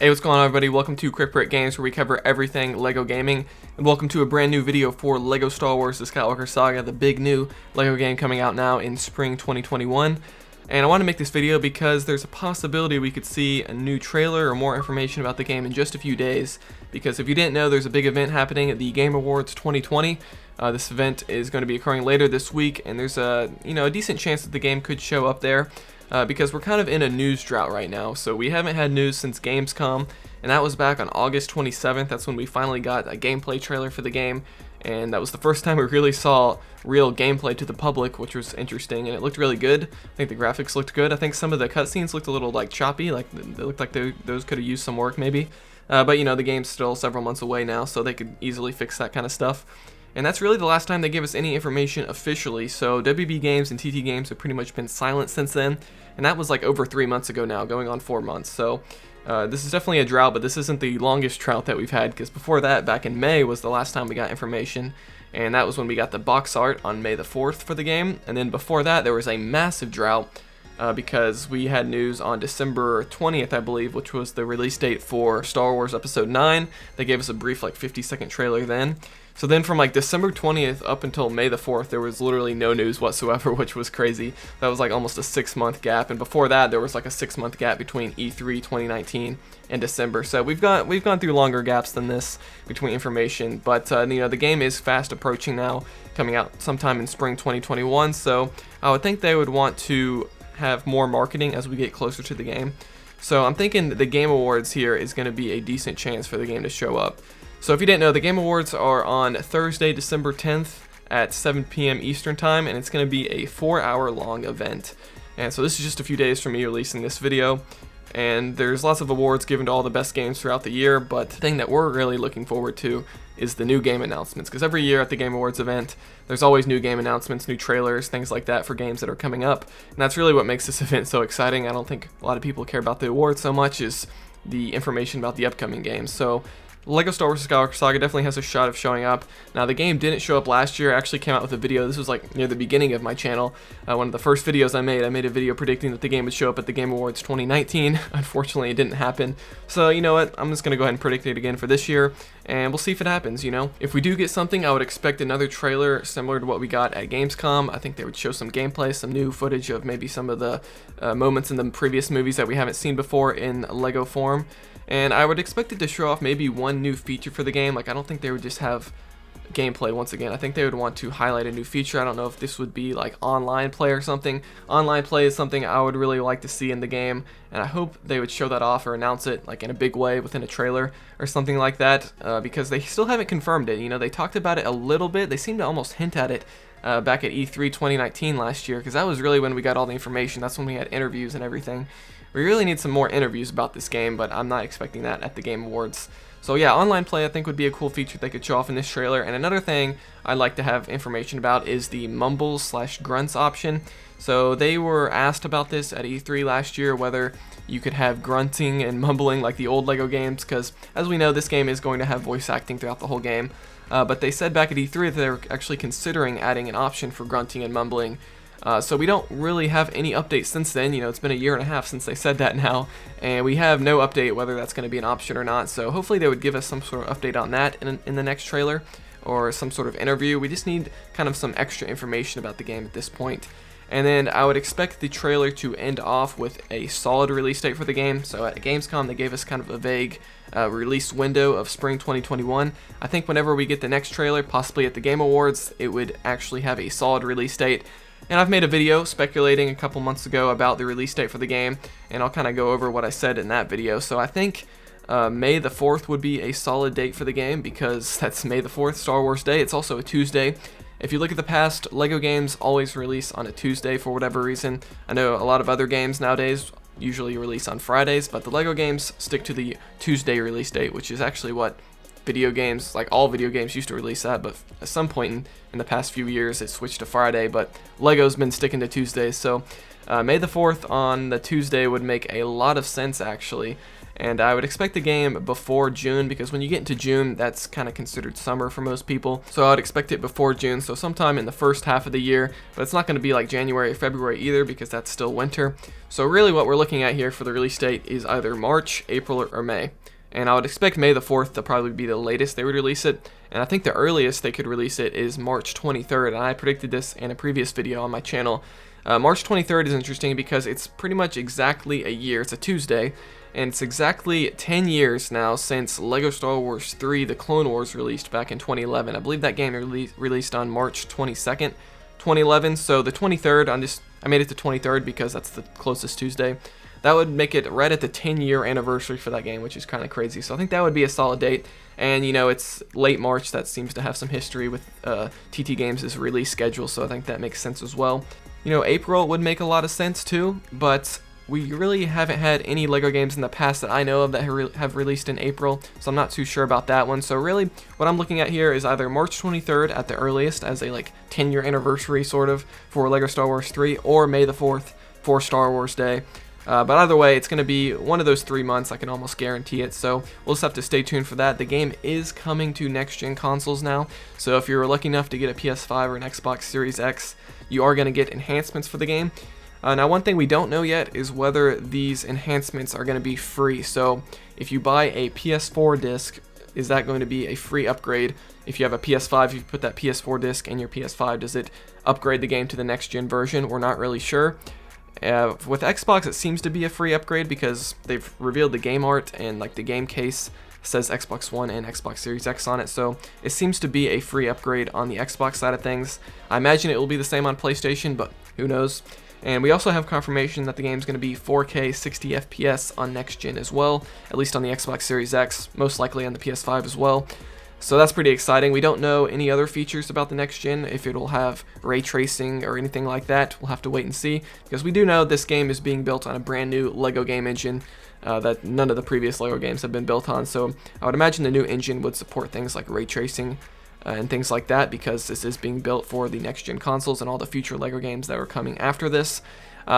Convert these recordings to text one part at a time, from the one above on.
Hey, what's going on, everybody? Welcome to Crypt Games, where we cover everything LEGO gaming, and welcome to a brand new video for LEGO Star Wars The Skywalker Saga, the big new LEGO game coming out now in spring 2021. And I want to make this video because there's a possibility we could see a new trailer or more information about the game in just a few days. Because if you didn't know, there's a big event happening at the Game Awards 2020. This event is going to be occurring later this week, and there's a decent chance that the game could show up there. Because we're kind of in a news drought right now, so we haven't had news since Gamescom, and that was back on August 27th. That's when we finally got a gameplay trailer for the game, and that was the first time we really saw real gameplay to the public, which was interesting, and it looked really good. I think the graphics looked good. I think some of the cutscenes looked a little like choppy, like they looked like those could have used some work maybe. But you know, the game's still several months away now, so they could easily fix that kind of stuff. And that's really the last time they gave us any information officially, so WB Games and TT Games have pretty much been silent since then, and that was like over 3 months ago now, going on 4 months, so this is definitely a drought, but this isn't the longest drought that we've had, because before that, back in May, was the last time we got information, and that was when we got the box art on May the 4th for the game, and then before that, there was a massive drought, because we had news on December 20th, I believe, which was the release date for Star Wars Episode 9. They gave us a brief, like, 50-second trailer then. So then from, like, December 20th up until May the 4th, there was literally no news whatsoever, which was crazy. That was, like, almost a 6-month gap, and before that, there was, like, a 6-month gap between E3 2019 and December. So we've gone through longer gaps than this between information, but, the game is fast approaching now, coming out sometime in spring 2021, so I would think they would want to have more marketing as we get closer to the game. So I'm thinking the Game Awards here is going to be a decent chance for the game to show up. So if you didn't know, the Game Awards are on Thursday, December 10th at 7 p.m. Eastern Time, and it's going to be a 4-hour long event. And so this is just a few days from me releasing this video. And there's lots of awards given to all the best games throughout the year, but the thing that we're really looking forward to is the new game announcements, because every year at the Game Awards event, there's always new game announcements, new trailers, things like that for games that are coming up, and that's really what makes this event so exciting. I don't think a lot of people care about the awards so much as the information about the upcoming games. So LEGO Star Wars Skywalker Saga definitely has a shot of showing up. Now, the game didn't show up last year. I actually came out with a video. This was like near the beginning of my channel. One of the first videos I made a video predicting that the game would show up at the Game Awards 2019. Unfortunately, it didn't happen. So, you know what? I'm just going to go ahead and predict it again for this year, and we'll see if it happens, you know? If we do get something, I would expect another trailer similar to what we got at Gamescom. I think they would show some gameplay, some new footage of maybe some of the moments in the previous movies that we haven't seen before in LEGO form. And I would expect it to show off maybe one new feature for the game. Like, I don't think they would just have gameplay once again. I think they would want to highlight a new feature. I don't know if this would be like online play or something. Online play is something I would really like to see in the game, and I hope they would show that off or announce it like in a big way within a trailer or something like that, because they still haven't confirmed it. You know, they talked about it a little bit. They seemed to almost hint at it back at E3 2019 last year, because that was really when we got all the information. That's when we had interviews and everything. We really need some more interviews about this game, but I'm not expecting that at the Game Awards. So yeah, online play I think would be a cool feature they could show off in this trailer. And another thing I'd like to have information about is the mumbles/grunts option. So they were asked about this at E3 last year, whether you could have grunting and mumbling like the old LEGO games, because as we know, this game is going to have voice acting throughout the whole game. But they said back at E3 that they were actually considering adding an option for grunting and mumbling. So we don't really have any updates since then. You know, it's been a year and a half since they said that now, and we have no update whether that's going to be an option or not. So hopefully they would give us some sort of update on that in the next trailer, or some sort of interview. We just need kind of some extra information about the game at this point. And then I would expect the trailer to end off with a solid release date for the game. So at Gamescom, they gave us kind of a vague release window of spring 2021. I think whenever we get the next trailer, possibly at the Game Awards, it would actually have a solid release date. And I've made a video speculating a couple months ago about the release date for the game, and I'll kind of go over what I said in that video. So I think May the 4th would be a solid date for the game, because that's May the 4th, Star Wars Day. It's also a Tuesday. If you look at the past, LEGO games always release on a Tuesday for whatever reason. I know a lot of other games nowadays usually release on Fridays, but the LEGO games stick to the Tuesday release date, which is actually what video games, like all video games, used to release that, but at some point in the past few years it switched to Friday, but LEGO's been sticking to Tuesdays. So May the 4th on the Tuesday would make a lot of sense, actually. and I would expect the game before June, because when you get into June, that's kind of considered summer for most people. So I would expect it before June, so sometime in the first half of the year, but it's not going to be like January or February either, because that's still winter. So really what we're looking at here for the release date is either March, April, or May. And I would expect May the 4th to probably be the latest they would release it. And I think the earliest they could release it is March 23rd. And I predicted this in a previous video on my channel. March 23rd is interesting because it's pretty much exactly a year. It's a Tuesday. And it's exactly 10 years now since LEGO Star Wars 3 The Clone Wars released back in 2011. I believe that game released on March 22nd, 2011. So the 23rd, I made it to 23rd because that's the closest Tuesday. That would make it right at the 10-year anniversary for that game, which is kind of crazy. So I think that would be a solid date. And, you know, it's late March. That seems to have some history with TT Games' release schedule, so I think that makes sense as well. You know, April would make a lot of sense too, but we really haven't had any LEGO games in the past that I know of that have released in April, so I'm not too sure about that one. So really, what I'm looking at here is either March 23rd at the earliest as a, like, 10-year anniversary sort of for LEGO Star Wars 3, or May the 4th for Star Wars Day. But either way, it's going to be one of those 3 months, I can almost guarantee it, so we'll just have to stay tuned for that. The game is coming to next-gen consoles now, so if you're lucky enough to get a PS5 or an Xbox Series X, you are going to get enhancements for the game. Now, one thing we don't know yet is whether these enhancements are going to be free, so if you buy a PS4 disc, is that going to be a free upgrade? If you have a PS5, if you put that PS4 disc in your PS5, does it upgrade the game to the next-gen version? We're not really sure. With Xbox, it seems to be a free upgrade because they've revealed the game art and like the game case says Xbox One and Xbox Series X on it, so it seems to be a free upgrade on the Xbox side of things. I imagine it will be the same on PlayStation, but who knows. And we also have confirmation that the game's going to be 4K 60 FPS on next gen as well, at least on the Xbox Series X, most likely on the PS5 as well. So that's pretty exciting. We don't know any other features about the next gen, if it'll have ray tracing or anything like that. We'll have to wait and see, because we do know this game is being built on a brand new LEGO game engine that none of the previous LEGO games have been built on. So I would imagine the new engine would support things like ray tracing and things like that, because this is being built for the next gen consoles and all the future LEGO games that are coming after this.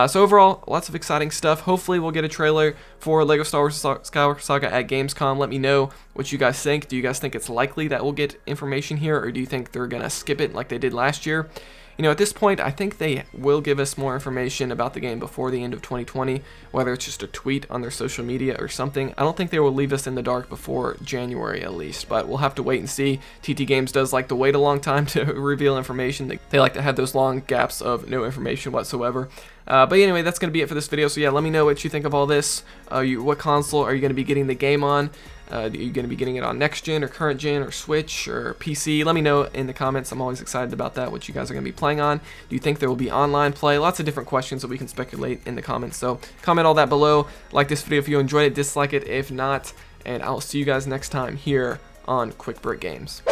So overall, lots of exciting stuff. Hopefully we'll get a trailer for LEGO Star Wars Skywalker Saga at Gamescom. Let me know what you guys think. Do you guys think it's likely that we'll get information here, or do you think they're going to skip it like they did last year? You know, at this point, I think they will give us more information about the game before the end of 2020, whether it's just a tweet on their social media or something. I don't think they will leave us in the dark before January at least, but we'll have to wait and see. TT Games does like to wait a long time to reveal information. They like to have those long gaps of no information whatsoever. But anyway, that's going to be it for this video. So yeah, let me know what you think of all this. What console are you going to be getting the game on? Are you going to be getting it on next gen or current gen or Switch or PC? Let me know in the comments. I'm always excited about that, what you guys are going to be playing on. Do you think there will be online play? Lots of different questions that we can speculate in the comments. So comment all that below. Like this video if you enjoyed it, dislike it if not, and I'll see you guys next time here on Quick Break Games.